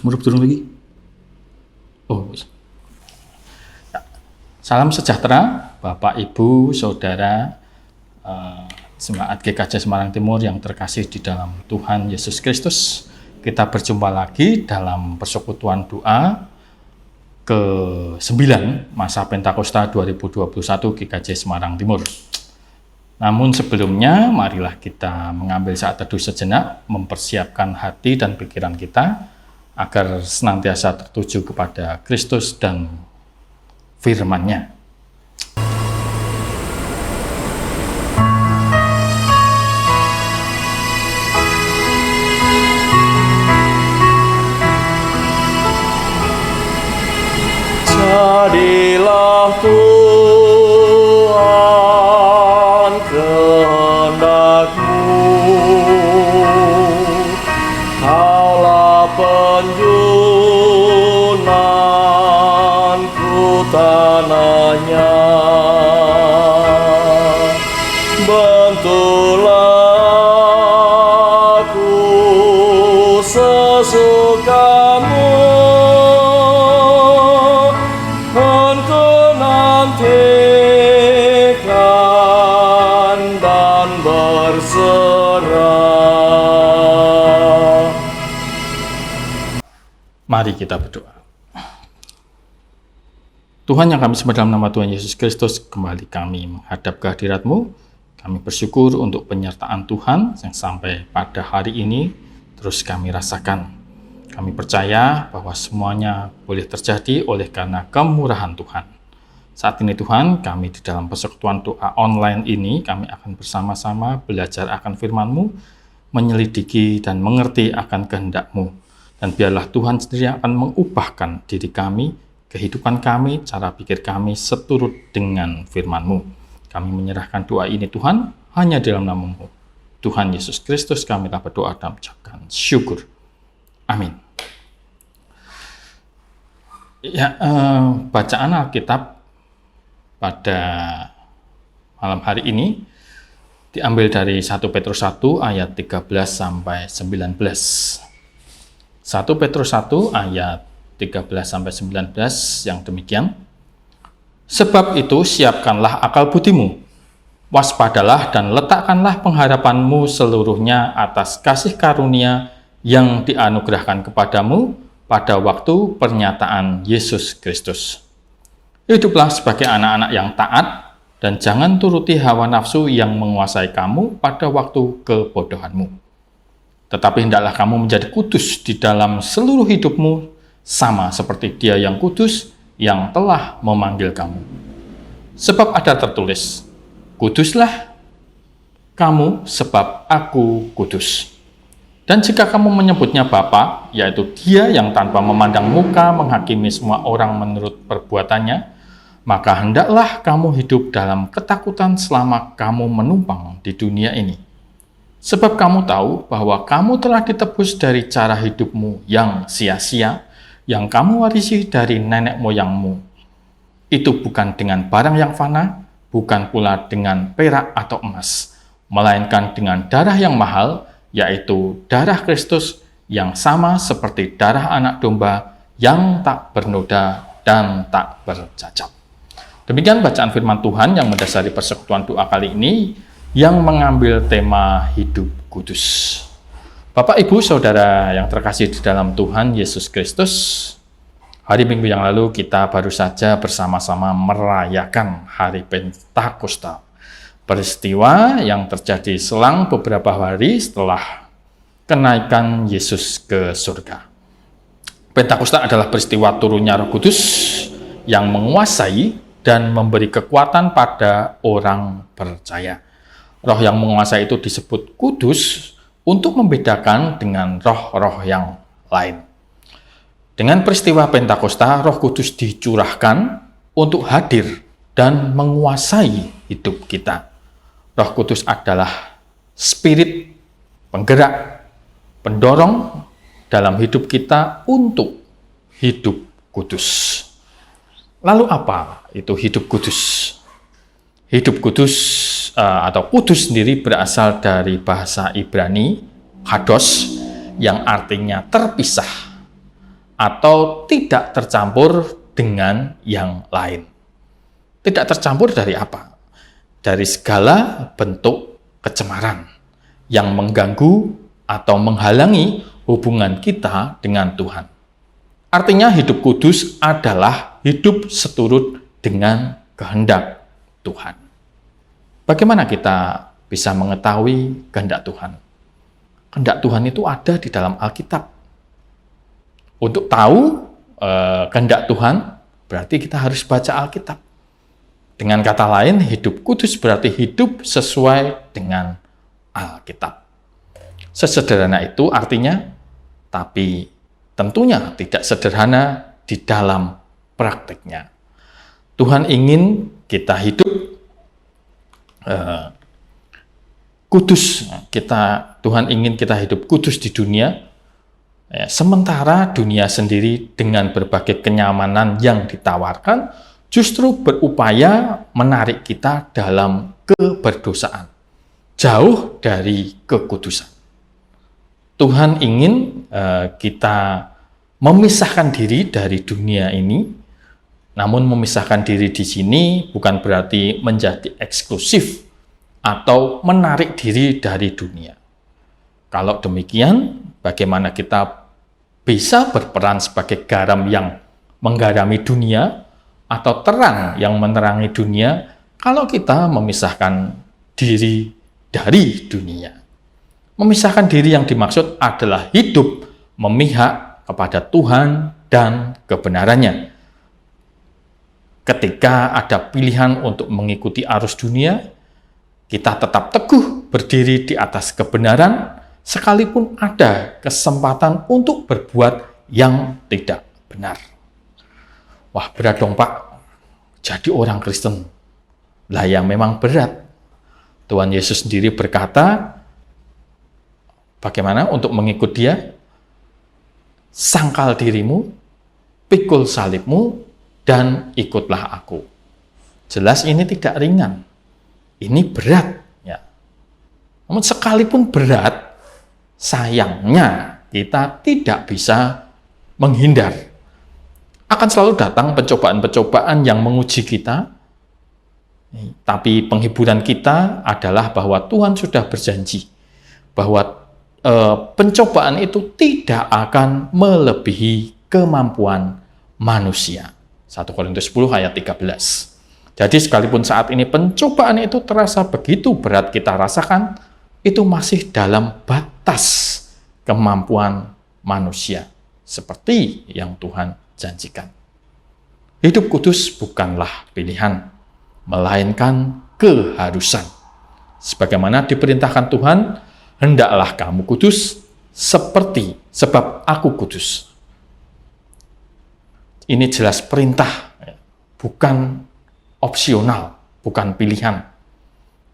Murup turun lagi. Oh. Salam sejahtera, Bapak, Ibu, Saudara, Jemaat GKJ Semarang Timur yang terkasih di dalam Tuhan Yesus Kristus. Kita berjumpa lagi dalam persekutuan doa ke-9 masa Pentakosta 2021 GKJ Semarang Timur. Namun sebelumnya, marilah kita mengambil saat teduh sejenak, mempersiapkan hati dan pikiran kita agar senantiasa tertuju kepada Kristus dan firman-Nya. Jadilah Tuhan kehendak-Mu, Kaulah penjunanku tanahnya. Bentuklah aku sesuka-Mu, nantikan dan berserah. Mari kita berdoa. Tuhan yang kami sembah dalam nama Tuhan Yesus Kristus, kembali kami menghadap kehadirat-Mu. Kami bersyukur untuk penyertaan Tuhan yang sampai pada hari ini terus kami rasakan. Kami percaya bahwa semuanya boleh terjadi oleh karena kemurahan Tuhan. Saat ini Tuhan, kami di dalam persekutuan doa online ini, kami akan bersama-sama belajar akan firman-Mu, menyelidiki dan mengerti akan kehendak-Mu. Dan biarlah Tuhan sendiri akan mengubahkan diri kami, kehidupan kami, cara pikir kami seturut dengan firman-Mu. Kami menyerahkan doa ini Tuhan, hanya dalam nama-Mu. Tuhan Yesus Kristus kami telah berdoa dan mengucapkan syukur. Amin. Ya, bacaan Alkitab pada malam hari ini diambil dari 1 Petrus 1 ayat 13 sampai 19. 1 Petrus 1 ayat 13 sampai 19 yang demikian. Sebab itu siapkanlah akal budimu, waspadalah dan letakkanlah pengharapanmu seluruhnya atas kasih karunia yang dianugerahkan kepadamu pada waktu pernyataan Yesus Kristus. Hiduplah sebagai anak-anak yang taat, dan jangan turuti hawa nafsu yang menguasai kamu pada waktu kebodohanmu. Tetapi hendaklah kamu menjadi kudus di dalam seluruh hidupmu, sama seperti Dia yang kudus yang telah memanggil kamu. Sebab ada tertulis, kuduslah kamu sebab aku kudus. Dan jika kamu menyebutnya Bapa, yaitu Dia yang tanpa memandang muka menghakimi semua orang menurut perbuatannya, maka hendaklah kamu hidup dalam ketakutan selama kamu menumpang di dunia ini. Sebab kamu tahu bahwa kamu telah ditebus dari cara hidupmu yang sia-sia, yang kamu warisi dari nenek moyangmu. Itu bukan dengan barang yang fana, bukan pula dengan perak atau emas, melainkan dengan darah yang mahal, yaitu darah Kristus yang sama seperti darah anak domba yang tak bernoda dan tak bercacat. Demikian bacaan firman Tuhan yang mendasari persekutuan doa kali ini yang mengambil tema hidup kudus. Bapak, Ibu, Saudara yang terkasih di dalam Tuhan Yesus Kristus, hari Minggu yang lalu kita baru saja bersama-sama merayakan hari Pentakosta. Peristiwa yang terjadi selang beberapa hari setelah kenaikan Yesus ke surga. Pentakosta adalah peristiwa turunnya Roh Kudus yang menguasai dan memberi kekuatan pada orang percaya. Roh yang menguasai itu disebut kudus untuk membedakan dengan roh-roh yang lain. Dengan peristiwa Pentakosta, Roh Kudus dicurahkan untuk hadir dan menguasai hidup kita. Roh Kudus adalah spirit, penggerak, pendorong dalam hidup kita untuk hidup kudus. Lalu apa itu hidup kudus? Hidup kudus atau kudus sendiri berasal dari bahasa Ibrani, kados, yang artinya terpisah. atau tidak tercampur dengan yang lain. Tidak tercampur dari apa? Dari segala bentuk kecemaran yang mengganggu atau menghalangi hubungan kita dengan Tuhan. Artinya hidup kudus adalah hidup seturut dengan kehendak Tuhan. Bagaimana kita bisa mengetahui kehendak Tuhan? Kehendak Tuhan itu ada di dalam Alkitab. Untuk tahu kehendak Tuhan, berarti kita harus baca Alkitab. Dengan kata lain, hidup kudus berarti hidup sesuai dengan Alkitab. Sesederhana itu artinya, tapi tentunya tidak sederhana di dalam praktiknya. Tuhan ingin kita hidup kudus. Tuhan ingin kita hidup kudus di dunia, sementara dunia sendiri dengan berbagai kenyamanan yang ditawarkan justru berupaya menarik kita dalam keberdosaan, jauh dari kekudusan. Tuhan ingin kita memisahkan diri dari dunia ini, namun memisahkan diri di sini bukan berarti menjadi eksklusif atau menarik diri dari dunia. Kalau demikian, bagaimana kita bisa berperan sebagai garam yang menggarami dunia atau terang yang menerangi dunia kalau kita memisahkan diri dari dunia? Memisahkan diri yang dimaksud adalah hidup memihak kepada Tuhan dan kebenarannya. Ketika ada pilihan untuk mengikuti arus dunia, kita tetap teguh berdiri di atas kebenaran, sekalipun ada kesempatan untuk berbuat yang tidak benar. Wah, berat dong Pak, jadi orang Kristen. Lah ya memang berat. Tuhan Yesus sendiri berkata, bagaimana untuk mengikut Dia? Sangkal dirimu, pikul salibmu, dan ikutlah aku. Jelas ini tidak ringan. Ini berat. Ya. Namun sekalipun berat, sayangnya kita tidak bisa menghindar. Akan selalu datang pencobaan-pencobaan yang menguji kita, tapi penghiburan kita adalah bahwa Tuhan sudah berjanji bahwa pencobaan itu tidak akan melebihi kemampuan manusia. 1 Korintus 10 ayat 13. Jadi sekalipun saat ini pencobaan itu terasa begitu berat kita rasakan, itu masih dalam batas kemampuan manusia, seperti yang Tuhan janjikan. Hidup kudus bukanlah pilihan, melainkan keharusan. Sebagaimana diperintahkan Tuhan, hendaklah kamu kudus sebab aku kudus. Ini jelas perintah, bukan opsional, bukan pilihan.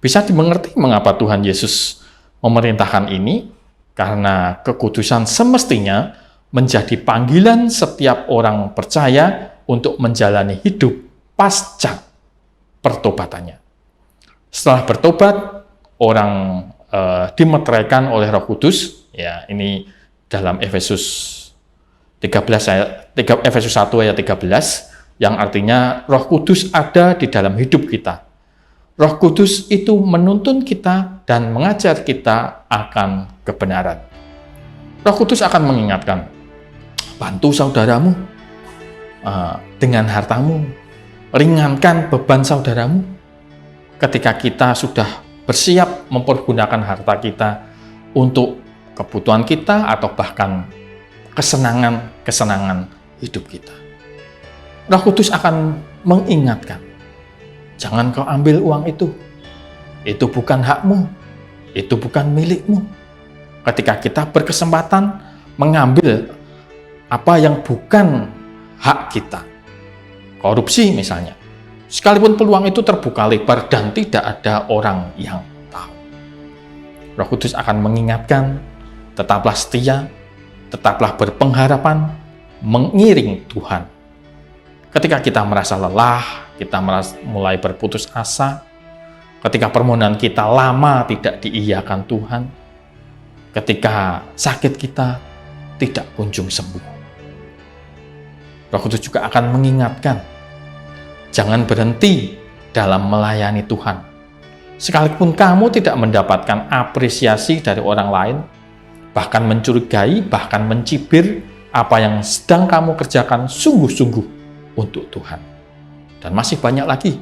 Bisa dimengerti mengapa Tuhan Yesus memerintahkan ini, karena kekudusan semestinya menjadi panggilan setiap orang percaya untuk menjalani hidup pasca pertobatannya. Setelah bertobat, orang dimeteraikan oleh Roh Kudus, ya ini dalam Efesus 1 ayat 13, yang artinya Roh Kudus ada di dalam hidup kita. Roh Kudus itu menuntun kita dan mengajar kita akan kebenaran. Roh Kudus akan mengingatkan, bantu saudaramu dengan hartamu, ringankan beban saudaramu. Ketika kita sudah bersiap mempergunakan harta kita untuk kebutuhan kita atau bahkan kesenangan hidup kita. Roh Kudus akan mengingatkan, jangan kau ambil uang itu bukan hakmu, itu bukan milikmu. Ketika kita berkesempatan mengambil apa yang bukan hak kita, korupsi misalnya, sekalipun peluang itu terbuka lebar dan tidak ada orang yang tahu, Roh Kudus akan mengingatkan, tetaplah setia, tetaplah berpengharapan, mengiring Tuhan. Ketika kita merasa lelah, kita mulai berputus asa, ketika permohonan kita lama tidak diiyakan Tuhan, ketika sakit kita tidak kunjung sembuh, Roh Kudus juga akan mengingatkan, jangan berhenti dalam melayani Tuhan. Sekalipun kamu tidak mendapatkan apresiasi dari orang lain, bahkan mencurigai, bahkan mencibir, apa yang sedang kamu kerjakan sungguh-sungguh untuk Tuhan. Dan masih banyak lagi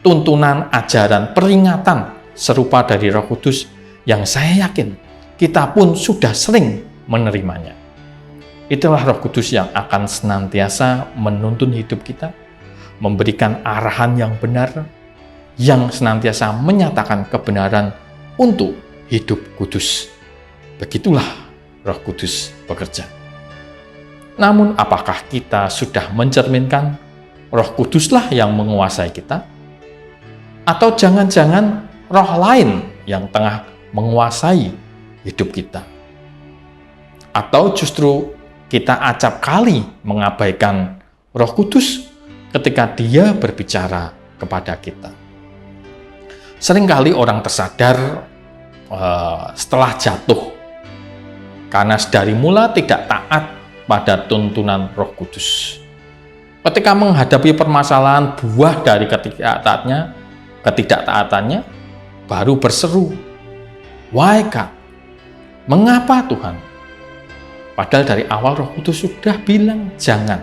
tuntunan, ajaran, peringatan serupa dari Roh Kudus yang saya yakin kita pun sudah sering menerimanya. Itulah Roh Kudus yang akan senantiasa menuntun hidup kita, memberikan arahan yang benar, yang senantiasa menyatakan kebenaran untuk hidup kudus. Begitulah Roh Kudus bekerja. Namun apakah kita sudah mencerminkan Roh Kuduslah yang menguasai kita? Atau jangan-jangan roh lain yang tengah menguasai hidup kita? Atau justru kita acap kali mengabaikan Roh Kudus ketika Dia berbicara kepada kita? Seringkali orang tersadar setelah jatuh karena dari mula tidak taat pada tuntunan Roh Kudus. Ketika menghadapi permasalahan, buah dari ketidaktaatannya baru berseru, "Why God? Mengapa Tuhan?" Padahal dari awal Roh Kudus sudah bilang jangan,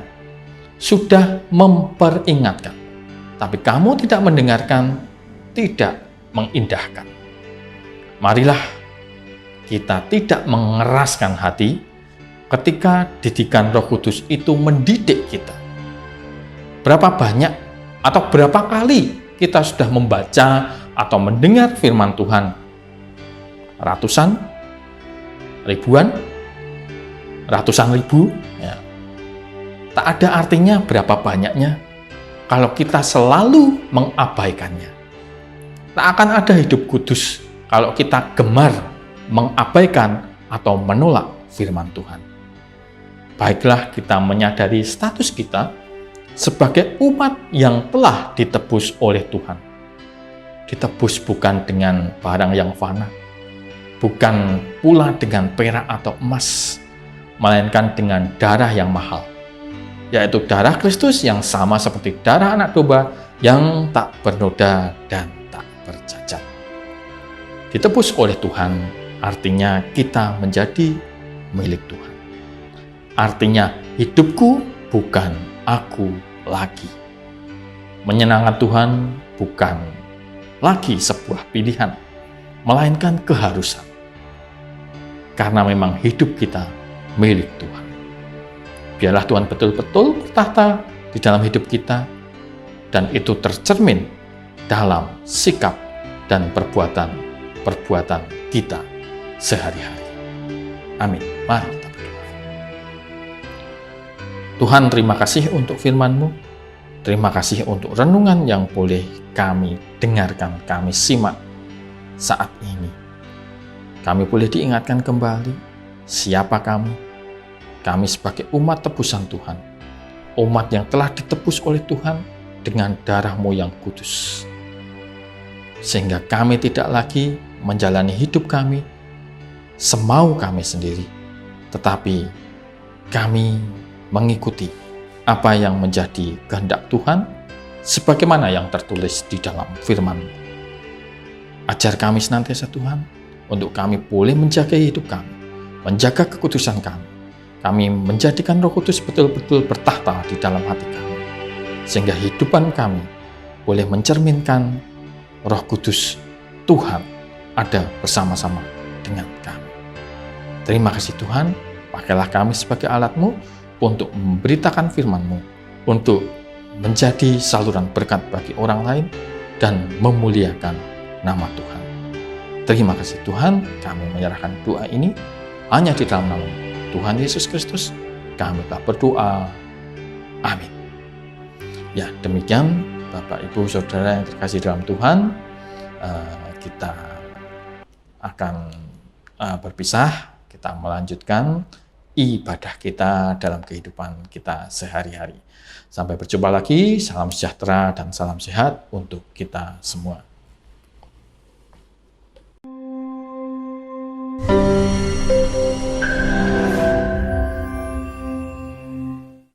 sudah memperingatkan. Tapi kamu tidak mendengarkan, tidak mengindahkan. Marilah kita tidak mengeraskan hati ketika didikan Roh Kudus itu mendidik kita. Berapa banyak atau berapa kali kita sudah membaca atau mendengar firman Tuhan? Ratusan, ribuan, ratusan ribu, ya. Tak ada artinya berapa banyaknya kalau kita selalu mengabaikannya. Tak akan ada hidup kudus kalau kita gemar mengabaikan atau menolak firman Tuhan. Baiklah kita menyadari status kita sebagai umat yang telah ditebus oleh Tuhan. Ditebus bukan dengan barang yang fana, bukan pula dengan perak atau emas, melainkan dengan darah yang mahal, yaitu darah Kristus yang sama seperti darah anak domba yang tak bernoda dan tak bercacat. Ditebus oleh Tuhan artinya kita menjadi milik Tuhan. Artinya hidupku bukan aku lagi. Menyenangkan Tuhan bukan lagi sebuah pilihan, melainkan keharusan. Karena memang hidup kita milik Tuhan. Biarlah Tuhan betul-betul bertahta di dalam hidup kita, dan itu tercermin dalam sikap dan perbuatan kita sehari-hari. Amin. Mari kita berdoa. Tuhan, terima kasih untuk firman-Mu. Terima kasih untuk renungan yang boleh kami dengarkan, kami simak saat ini. Kami boleh diingatkan kembali siapa kami. Kami sebagai umat tebusan Tuhan, umat yang telah ditebus oleh Tuhan dengan darah-Mu yang kudus. Sehingga kami tidak lagi menjalani hidup kami semau kami sendiri, tetapi kami mengikuti apa yang menjadi kehendak Tuhan sebagaimana yang tertulis di dalam firman-Mu. Ajar kami senantiasa Tuhan, untuk kami boleh menjaga hidup kami, menjaga kekudusan kami. Kami menjadikan Roh Kudus betul-betul bertahta di dalam hati kami, sehingga hidupan kami boleh mencerminkan Roh Kudus Tuhan ada bersama-sama dengan kami. Terima kasih Tuhan, pakailah kami sebagai alat-Mu untuk memberitakan firman-Mu, untuk menjadi saluran berkat bagi orang lain dan memuliakan nama Tuhan. Terima kasih Tuhan, kami menyerahkan doa ini hanya di dalam nama Tuhan Yesus Kristus. Kami telah berdoa. Amin. Ya, demikian Bapak, Ibu, Saudara yang terkasih dalam Tuhan, kita akan berpisah. Kita melanjutkan ibadah kita dalam kehidupan kita sehari-hari. Sampai berjumpa lagi. Salam sejahtera dan salam sehat untuk kita semua.